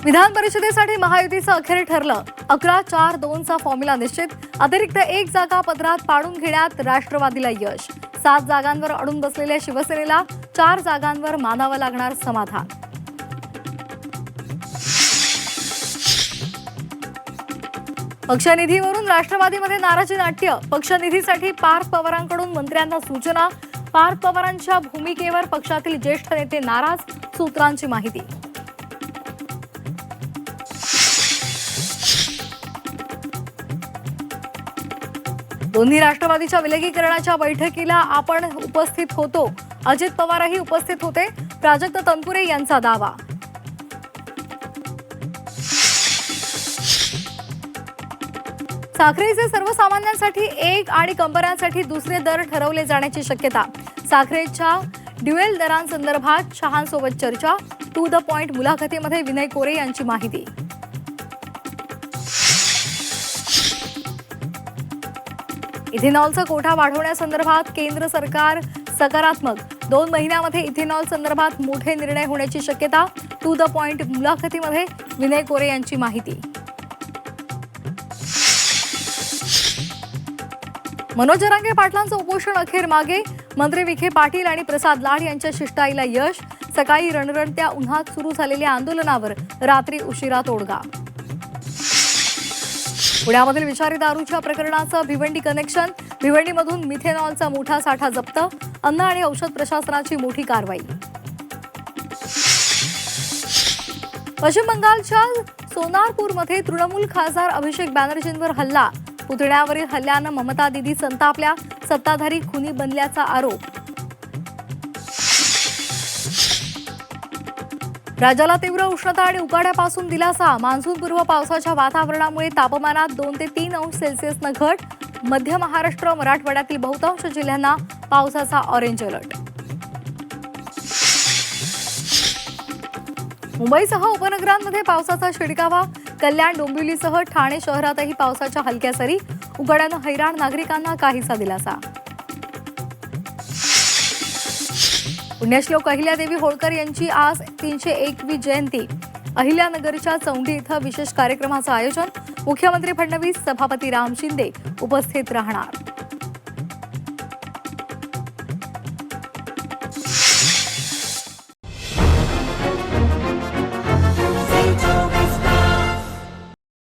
विधान परिषदेसाठी महायुतीचं अखेर ठरलं. 11-4-2चा फॉर्म्युला निश्चित. अतिरिक्त एक जागा पदरात पाडून घेण्यात राष्ट्रवादीला यश. 7 जागांवर अडून बसलेल्या शिवसेनेला 4 जागांवर मानावं लागणार समाधान. पक्षनिधीवरून राष्ट्रवादीमध्ये नाराजी नाट्य. पक्षनिधीसाठी पार्थ पवारांकडून मंत्र्यांना सूचना. पार्थ पवारांच्या भूमिकेवर पक्षातील ज्येष्ठ नेते नाराज. सूत्रांची माहिती. दोन्ही राष्ट्रवादीच्या विलगीकरणाच्या बैठकीला आपण उपस्थित होतो. अजित पवारही उपस्थित होते. प्राजक्त तनपुरे यांचा दावा. साखरेचे सर्वसामान्यांसाठी एक आणि कंपन्यांसाठी दुसरे दर ठरवले जाण्याची शक्यता. साखरेच्या ड्युएल दरांसंदर्भात शहांसोबत चर्चा. टू द पॉइंट मुलाखतीमध्ये विनय कोरे यांची माहिती. इथेनॉलचा कोटा वाढवण्यासंदर्भात केंद्र सरकार सकारात्मक. 2 महिन्यामध्ये इथेनॉल संदर्भात मोठे निर्णय होण्याची शक्यता. टू द पॉइंट मुलाखतीमध्ये विनय कोरे यांची माहिती. मनोज जरांगे पाटलांचं उपोषण अखेर मागे. मंत्री विखे पाटील आणि प्रसाद लाड यांच्या शिष्टाईला यश. सकाळी रणरणत्या उन्हात सुरू झालेल्या आंदोलनावर रात्री उशिरा तोडगा. पुण्यामधील विषारी दारूच्या प्रकरणाचं भिवंडी कनेक्शन. भिवंडीमधून मिथेनॉलचा मोठा साठा जप्त. अन्न आणि औषध प्रशासनाची मोठी कारवाई. पश्चिम बंगालच्या सोनारपूरमध्ये तृणमूल खासदार अभिषेक बॅनर्जींवर हल्ला. पुतण्यावरील हल्ल्यानं ममता दिदी संतापल्या. सत्ताधारी खुनी बनल्याचा आरोप. राज्याला तीव्र उष्णता आणि उकाड्यापासून दिलासा. मान्सूनपूर्व पावसाच्या वातावरणामुळे तापमानात 2 ते 3 अंश सेल्सिअसनं घट. मध्य महाराष्ट्र मराठवाड्यातील बहुतांश जिल्ह्यांना पावसाचा ऑरेंज अलर्ट. मुंबईसह उपनगरांमध्ये पावसाचा शिडकावा. कल्याण डोंबिवलीसह ठाणे शहरातही पावसाच्या हलक्या सरी. उकाड्यानं हैराण नागरिकांना काहीसा दिलासा. पुण्यश्लोक अहिल्यादेवी होळकर यांची आज 301वी जयंती. अहिल्यानगरच्या चौंडी इथं विशेष कार्यक्रमाचं आयोजन. मुख्यमंत्री फडणवीस, सभापती राम शिंदे उपस्थित राहणार.